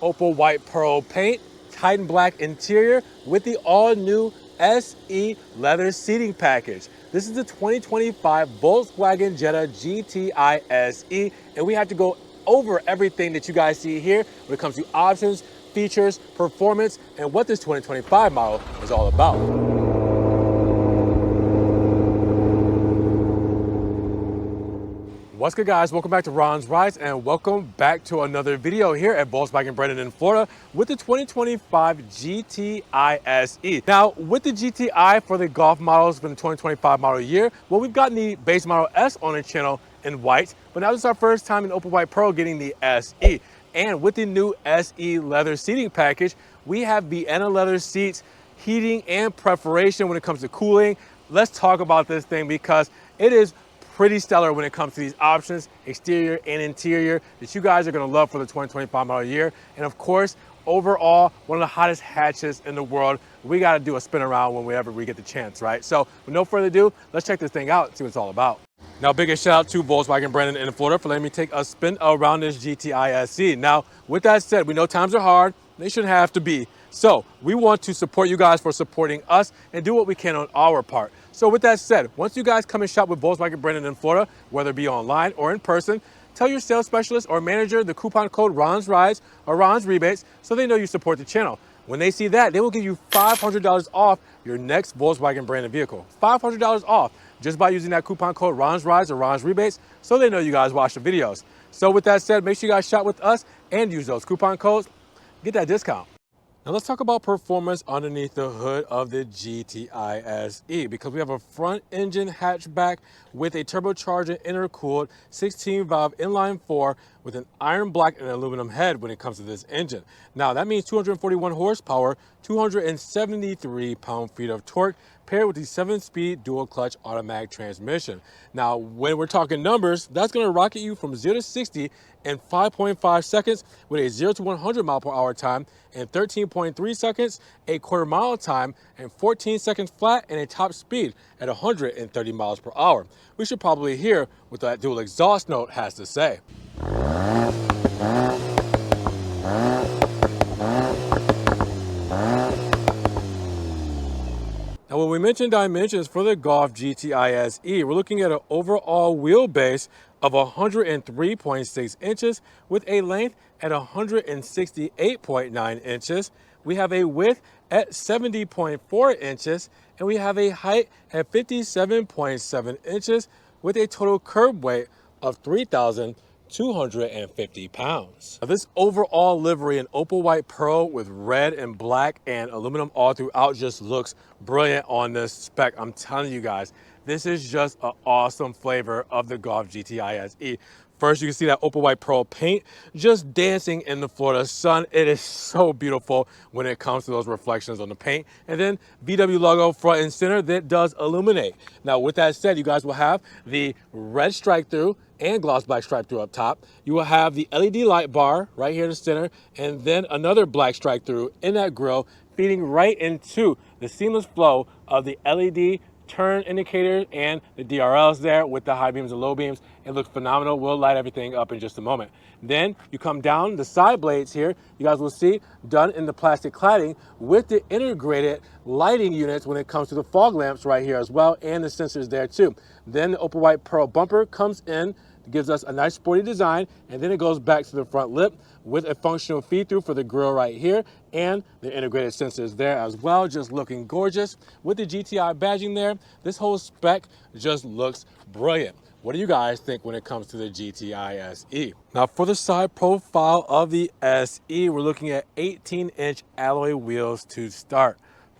Opal White Pearl paint, Titan Black interior with the all-new SE leather seating package. This is the 2025 Volkswagen Jetta GTI SE, and we have to go over everything that you guys see here when it comes to options, features, performance, and what this 2025 model is all about. What's good, guys? Welcome back to Ron's Rides, and welcome back to another video here at Volkswagen Brandon in Florida with the 2025 GTI SE. Now, with the GTI for the Golf models for the 2025 model year, well, we've gotten the base model S on the channel in white, but now this is our first time in Opal White Pearl getting the SE. And with the new SE leather seating package, we have Vienna leather seats, heating and perforation when it comes to cooling. Let's talk about this thing because it is pretty stellar when it comes to these options, exterior and interior, that you guys are gonna love for the 2025 model year. And of course, overall, one of the hottest hatches in the world. We gotta do a spin around whenever we get the chance, right? So with no further ado, let's check this thing out and see what it's all about. Now, biggest shout out to Volkswagen Brandon in Florida for letting me take a spin around this GTI SE. Now, with that said, we know times are hard. They shouldn't have to be. So we want to support you guys for supporting us and do what we can on our part. So with that said, once you guys come and shop with Volkswagen Brandon in Florida, whether it be online or in person, tell your sales specialist or manager the coupon code Ron's Rides or Ron's Rebates so they know you support the channel. When they see that, they will give you $500 off your next Volkswagen Brandon vehicle. $500 off just by using that coupon code Ron's Rides or Ron's Rebates so they know you guys watch the videos. So with that said, make sure you guys shop with us and use those coupon codes. Get that discount. Now let's talk about performance underneath the hood of the GTI SE, because we have a front engine hatchback with a turbocharged and intercooled 16-valve inline-4 with an iron black and aluminum head when it comes to this engine. Now that means 241 horsepower, 273 pound-feet of torque, paired with the 7-speed dual clutch automatic transmission. Now, when we're talking numbers, that's gonna rocket you from 0 to 60 in 5.5 seconds with a 0 to 100 mile per hour time in 13.3 seconds, a quarter mile time, and 14 seconds flat, and a top speed at 130 miles per hour. We should probably hear what that dual exhaust note has to say. Now, when we mention dimensions for the Golf GTI SE, we're looking at an overall wheelbase of 103.6 inches with a length at 168.9 inches. We have a width at 70.4 inches, and we have a height at 57.7 inches with a total curb weight of 3,250 pounds. Now, this overall livery in Opal White Pearl with red and black and aluminum all throughout just looks brilliant on this spec. I'm telling you guys, this is just an awesome flavor of the Golf GTI SE. First, you can see that Opal White Pearl paint just dancing in the Florida sun. It is so beautiful when it comes to those reflections on the paint. And then VW logo front and center that does illuminate. Now, with that said, you guys will have the red strike through and gloss black stripe through up top. You will have the LED light bar right here in the center, and then another black strike through in that grille, feeding right into the seamless flow of the LED turn indicators and the DRLs there with the high beams and low beams. It looks phenomenal. We'll light everything up in just a moment. Then you come down the side blades here, you guys will see done in the plastic cladding with the integrated lighting units when it comes to the fog lamps right here as well, and the sensors there too. Then the Opal White Pearl bumper comes in, gives us a nice sporty design, and then it goes back to the front lip with a functional feed-through for the grille right here and the integrated sensors there as well, just looking gorgeous. With the GTI badging there, this whole spec just looks brilliant. What do you guys think when it comes to the GTI SE? Now, for the side profile of the SE, we're looking at 18-inch alloy wheels to start.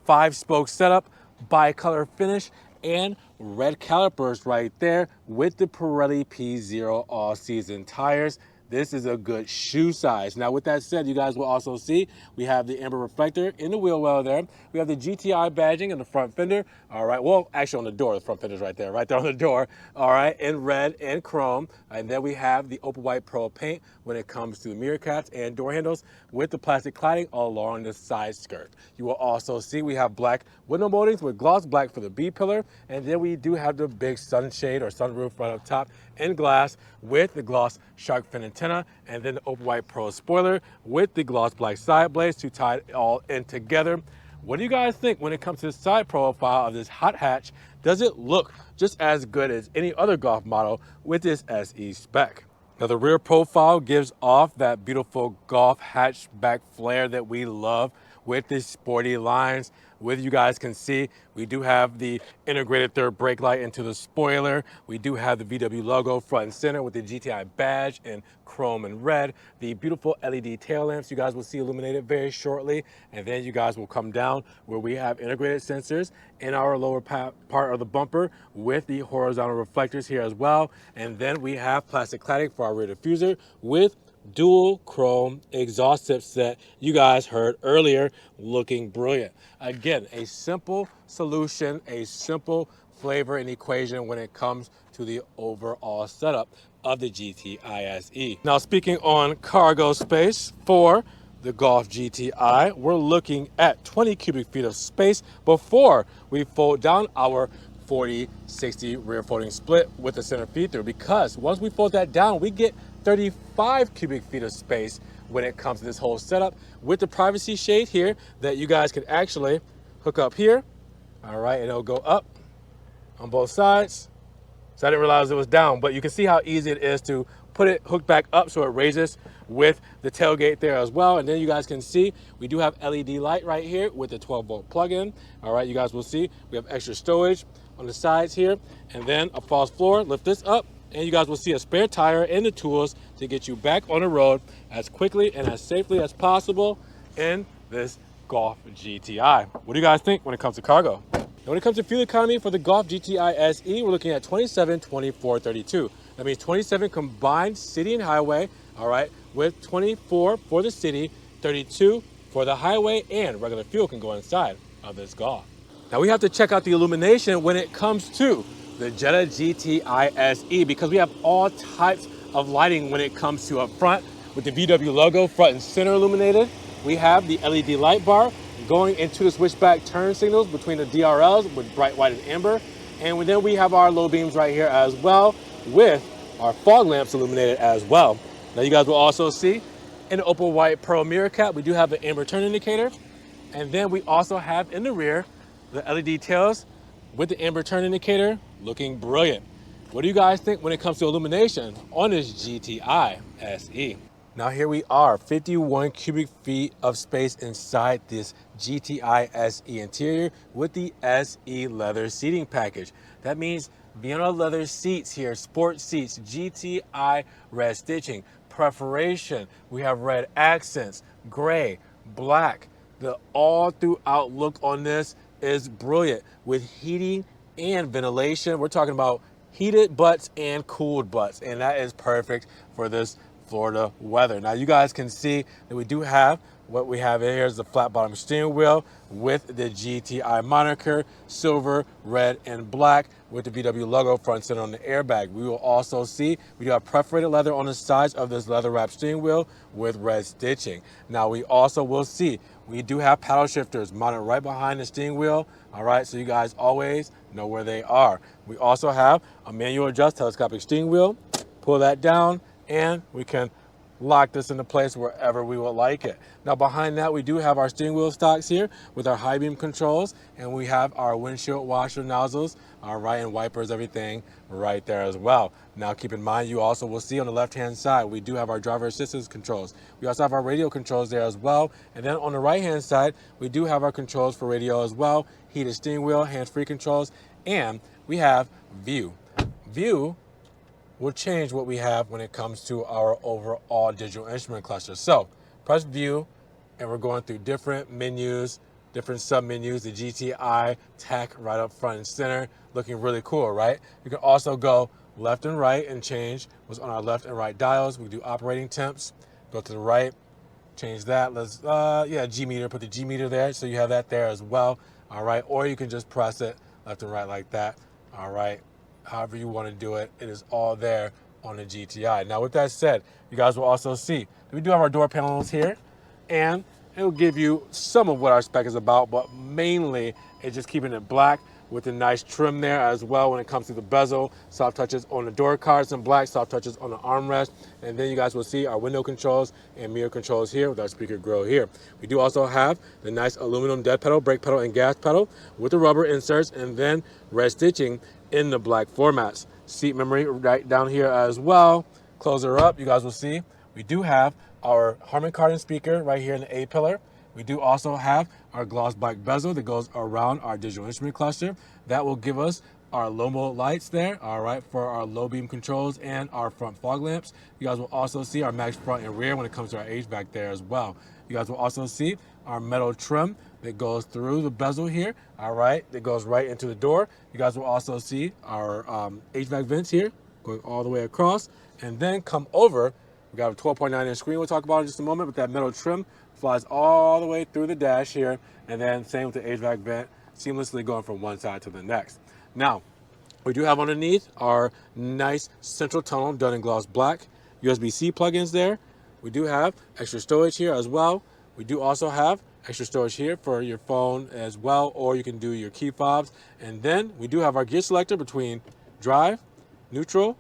5-spoke setup, bicolor finish, and red calipers right there with the Pirelli P0 all-season tires. This is a good shoe size. Now, with that said, you guys will also see we have the amber reflector in the wheel well there. We have the GTI badging in the front fender. All right, well, actually on the door, the front fender's right there on the door. All right, in red and chrome. And then we have the Opal White Pearl paint when it comes to the mirror caps and door handles with the plastic cladding along the side skirt. You will also see we have black window moldings with gloss black for the B pillar. And then we do have the big sunshade or sunroof right up top in glass with the gloss shark fin antenna, and then the Opal White Pearl spoiler with the gloss black side blades to tie it all in together. What do you guys think when it comes to the side profile of this hot hatch? Does it look just as good as any other Golf model with this SE spec? Now the rear profile gives off that beautiful Golf hatchback flare that we love with the sporty lines. With you guys can see, we do have the integrated third brake light into the spoiler. We do have the VW logo front and center with the GTI badge in chrome and red. The beautiful LED tail lamps you guys will see illuminated very shortly. And then you guys will come down where we have integrated sensors in our lower part of the bumper with the horizontal reflectors here as well. And then we have plastic cladding for our rear diffuser with dual chrome exhaust tips that you guys heard earlier, looking brilliant. Again, a simple solution, a simple flavor and equation when it comes to the overall setup of the GTI SE. Now speaking on cargo space for the Golf GTI, we're looking at 20 cubic feet of space before we fold down our 40-60 rear folding split with the center feed through, because once we fold that down, we get 35 cubic feet of space when it comes to this whole setup with the privacy shade here that you guys can actually hook up here. All right, and it'll go up on both sides. So I didn't realize it was down, but you can see how easy it is to put it hooked back up so it raises with the tailgate there as well. And then you guys can see we do have LED light right here with the 12-volt plug-in. All right, you guys will see we have extra storage on the sides here, and then a false floor. Lift this up and you guys will see a spare tire and the tools to get you back on the road as quickly and as safely as possible in this Golf GTI. What do you guys think when it comes to cargo? And when it comes to fuel economy for the Golf GTI SE, we're looking at 27, 24, 32. That means 27 combined city and highway, all right, with 24 for the city, 32 for the highway, and regular fuel can go inside of this Golf. Now we have to check out the illumination when it comes to the Jetta GTI SE, because we have all types of lighting when it comes to up front with the VW logo front and center illuminated. We have the LED light bar going into the switchback turn signals between the DRLs with bright white and amber. And then we have our low beams right here as well with our fog lamps illuminated as well. Now you guys will also see in the Opal White Pearl mirror cap, we do have an amber turn indicator. And then we also have in the rear the LED tails with the amber turn indicator, looking brilliant. What do you guys think when it comes to illumination on this GTI SE? Now here we are, 51 cubic feet of space inside this GTI SE interior with the SE leather seating package. That means Viano leather seats here, sport seats, GTI red stitching, perforation. We have red accents, gray, black. The all throughout look on this is brilliant with heating and ventilation. We're talking about heated butts and cooled butts, and that is perfect for this Florida weather. Now you guys can see that we do have what we have here is the flat bottom steering wheel with the GTI moniker, silver, red, and black with the VW logo front center on the airbag. We will also see we do have perforated leather on the sides of this leather wrapped steering wheel with red stitching. Now we also will see we do have paddle shifters mounted right behind the steering wheel. All right, so you guys always know where they are. We also have a manual adjust telescopic steering wheel. Pull that down and we can lock this into place wherever we would like it. Now behind that, we do have our steering wheel stocks here with our high beam controls, and we have our windshield washer nozzles, all right, and wipers, everything right there as well. Now keep in mind, you also will see on the left-hand side, we do have our driver assistance controls. We also have our radio controls there as well. And then on the right-hand side, we do have our controls for radio as well, heated steering wheel, hands-free controls, and we have view. View will change what we have when it comes to our overall digital instrument cluster. So press view, and we're going through different menus, different sub-menus, the GTI tech right up front and center, looking really cool, right? You can also go left and right and change what's on our left and right dials. We do operating temps, go to the right, change that. Let's, G meter, put the G meter there, so you have that there as well, all right? Or you can just press it left and right like that, all right? However you want to do it, it is all there on the GTI. Now with that said, you guys will also see we do have our door panels here, and it will give you some of what our spec is about, but mainly it's just keeping it black with a nice trim there as well when it comes to the bezel. Soft touches on the door cards in black, soft touches on the armrest. And then you guys will see our window controls and mirror controls here with our speaker grill here. We do also have the nice aluminum dead pedal, brake pedal, and gas pedal with the rubber inserts, and then red stitching in the black formats. Seat memory right down here as well. Close her up, you guys will see we do have our Harman Kardon speaker right here in the A-pillar. We do also have our gloss black bezel that goes around our digital instrument cluster. That will give us our low mode lights there, all right, for our low beam controls and our front fog lamps. You guys will also see our max front and rear when it comes to our HVAC there as well. You guys will also see our metal trim that goes through the bezel here, all right, that goes right into the door. You guys will also see our HVAC vents here going all the way across, and then come over. We got a 12.9-inch screen we'll talk about in just a moment, but that metal trim flies all the way through the dash here, and then same with the HVAC vent, seamlessly going from one side to the next. Now, we do have underneath our nice central tunnel done in gloss black, USB-C plugins there. We do have extra storage here as well. We do also have extra storage here for your phone as well, or you can do your key fobs. And then we do have our gear selector between drive, neutral,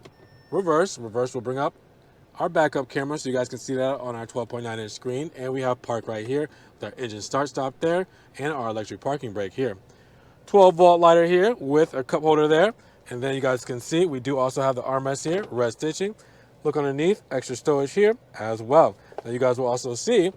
reverse. Reverse will bring up our backup camera, so you guys can see that on our 12.9-inch screen. And we have park right here with our engine start stop there and our electric parking brake here. 12-volt lighter here with a cup holder there. And then you guys can see we do also have the armrest here, red stitching. Look underneath, extra storage here as well. Now you guys will also see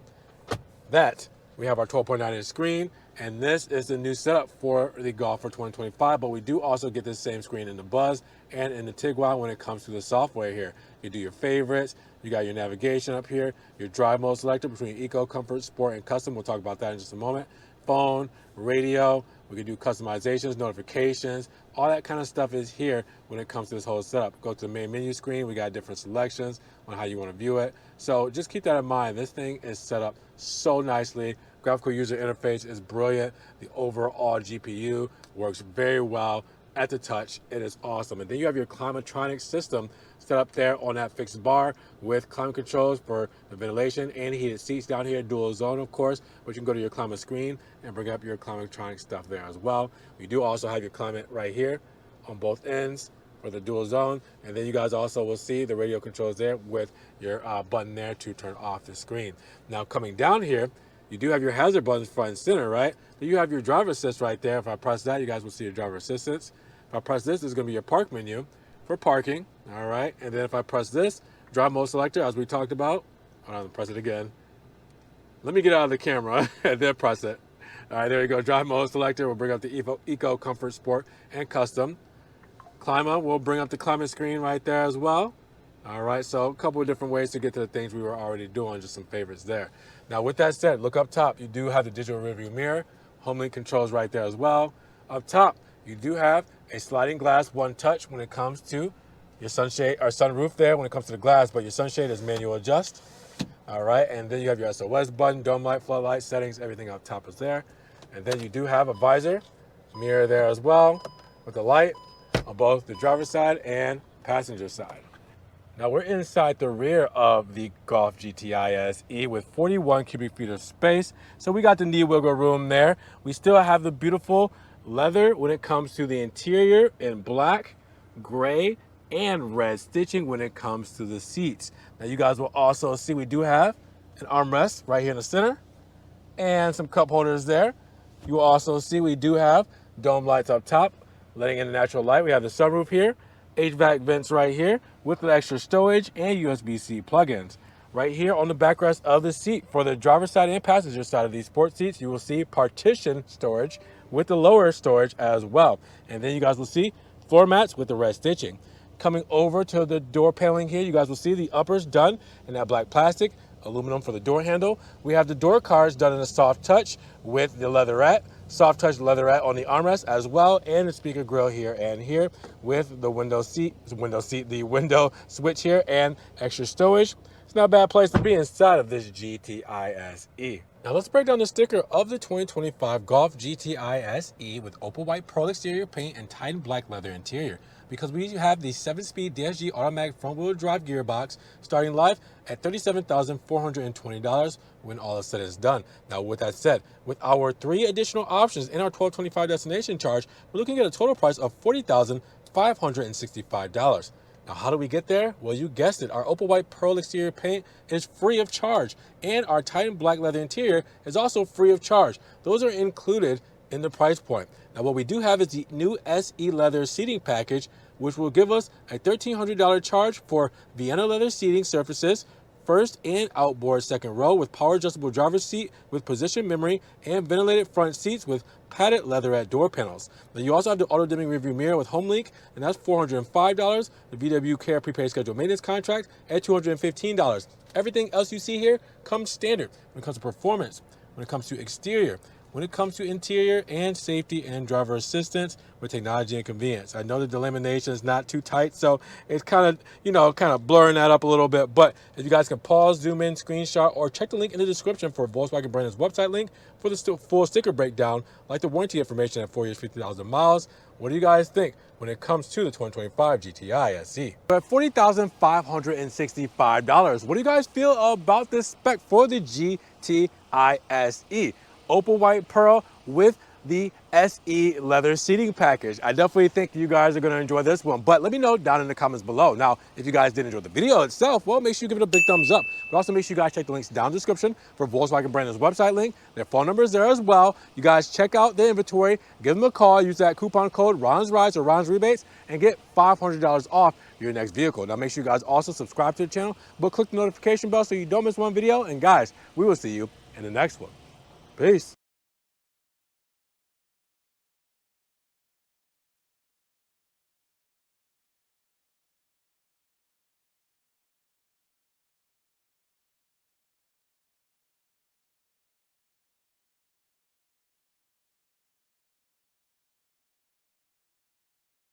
that we have our 12.9-inch screen, and this is the new setup for the Golf for 2025, but we do also get this same screen in the Buzz and in the Tiguan when it comes to the software here. You do your favorites, you got your navigation up here, your drive mode selector between Eco, Comfort, Sport, and Custom. We'll talk about that in just a moment. Phone, radio, we can do customizations, notifications, all that kind of stuff is here when it comes to this whole setup. Go to the main menu screen, we got different selections on how you want to view it. So just keep that in mind. This thing is set up so nicely. Graphical user interface is brilliant. The overall GPU works very well at the touch. It is awesome. And then you have your Climatronic system set up there on that fixed bar with climate controls for the ventilation and heated seats down here, dual zone of course, but you can go to your climate screen and bring up your Climatronic stuff there as well. We do also have your climate right here on both ends for the dual zone, and then you guys also will see the radio controls there with your button there to turn off the screen. Now coming down here, you do have your hazard buttons front and center, right? Then you have your driver assist right there. If I press that, you guys will see your driver assistance. If I press this is going to be your park menu for parking, all right? And then if I press this, drive mode selector, as we talked about, hold on, press it again. Let me get out of the camera and then press it. All right, there you go, drive mode selector will bring up the Eco, Comfort, Sport, and Custom. Clima will bring up the climate screen right there as well. All right, so a couple of different ways to get to the things we were already doing, just some favorites there. Now with that said, look up top, you do have the digital rearview mirror, home link controls right there as well. Up top, you do have a sliding glass one touch when it comes to your sunshade or sunroof there when it comes to the glass, but your sunshade is manual adjust. All right, and then you have your SOS button, dome light, floodlight settings, everything up top is there. And then you do have a visor, mirror there as well with the light on both the driver's side and passenger side. Now we're inside the rear of the Golf GTI SE with 41 cubic feet of space. So we got the knee wiggle room there. We still have the beautiful leather when it comes to the interior in black, gray, and red stitching when it comes to the seats. Now you guys will also see we do have an armrest right here in the center and some cup holders there. You will also see we do have dome lights up top, letting in the natural light. We have the sunroof here, HVAC vents right here with the extra storage and USB-C plugins. Right here on the backrest of the seat for the driver's side and passenger side of these sport seats, you will see partition storage with the lower storage as well. And then you guys will see floor mats with the red stitching. Coming over to the door paneling here, you guys will see the uppers done in that black plastic, aluminum for the door handle. We have the door cards done in a soft touch with the leatherette, soft touch leatherette on the armrest as well, and the speaker grill here and here with the window switch here and extra storage. It's not a bad place to be inside of this GTI SE. Now let's break down the sticker of the 2025 Golf GTI SE with Opal White Pearl exterior paint and Titan black leather interior. Because we have the 7-speed DSG automatic front-wheel drive gearbox starting live at $37,420 when all is said and done. Now with that said, with our 3 additional options in our 1225 destination charge, we're looking at a total price of $40,565. Now, how do we get there? Well, you guessed it. Our Opal White Pearl exterior paint is free of charge, and our Titan black leather interior is also free of charge. Those are included in the price point. Now, what we do have is the new SE leather seating package, which will give us a $1,300 charge for Vienna leather seating surfaces, first and outboard second row with power adjustable driver's seat with position memory and ventilated front seats with padded leatherette door panels. Then you also have the auto dimming rearview mirror with HomeLink, and that's $405. The VW Care prepaid scheduled maintenance contract at $215. Everything else you see here comes standard when it comes to performance, when it comes to exterior, when it comes to interior and safety and driver assistance with technology and convenience. I know the delineation is not too tight, so it's kind of blurring that up a little bit. But if you guys can pause, zoom in, screenshot, or check the link in the description for Volkswagen Brandon's website link for the full sticker breakdown, like the warranty information at 4 years, 50,000 miles. What do you guys think when it comes to the 2025 GTI SE? At $40,565, what do you guys feel about this spec for the GTI SE? Opal White Pearl with the SE leather seating package. I definitely think you guys are going to enjoy this one, but let me know down in the comments below. Now, if you guys did enjoy the video itself, well, make sure you give it a big thumbs up. But also make sure you guys check the links down in the description for Volkswagen Brandon's website link. Their phone number is there as well. You guys check out the inventory, give them a call, use that coupon code Ron's Rides or Ron's Rebates, and get $500 off your next vehicle. Now, make sure you guys also subscribe to the channel, but click the notification bell so you don't miss one video. And guys, we will see you in the next one. Peace.